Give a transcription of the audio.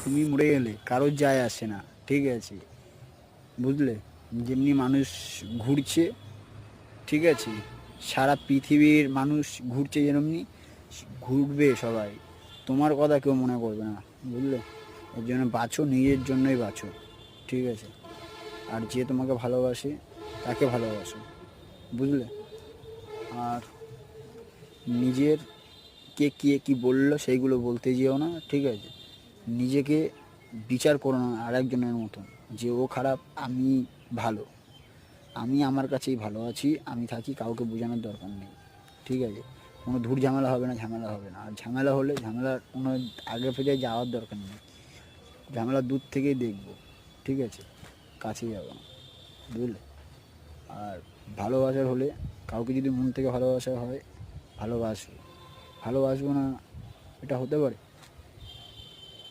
তুমি মরে গেলে কারোর যায় আসে না, ঠিক আছে? বুঝলে? যেমনি মানুষ ঘুরছে, ঠিক আছে, সারা পৃথিবীর মানুষ ঘুরছে, যেরমনি ঘুরবে সবাই, তোমার কথা কেউ মনে করবে না, বুঝলে? এর জন্য বাঁচো, নিজের জন্যই বাঁচো, ঠিক আছে? আর যে তোমাকে ভালোবাসে তাকে ভালোবাসো, বুঝলে? আর নিজের কে কে কী বললো সেইগুলো বলতে যেও না, ঠিক আছে? নিজেকে বিচার করো না আরেকজনের মতন, যে ও খারাপ, আমি ভালো। আমি আমার কাছেই ভালো আছি, আমি থাকি, কাউকে বোঝানোর দরকার নেই, ঠিক আছে? কোনো ধূর ঝামেলা হবে না, ঝামেলা হবে না। আর ঝামেলা হলে ঝামেলার কোনো আগে ফিরে যাওয়ার দরকার নেই, ঝামেলা দূর থেকেই দেখবো, ঠিক আছে? কাছে যাবো না, বুঝলে? আর ভালোবাসার হলে, কাউকে যদি মন থেকে ভালোবাসা হয়, ভালোবাসো। ভালোবাসবো না, এটা হতে পারে?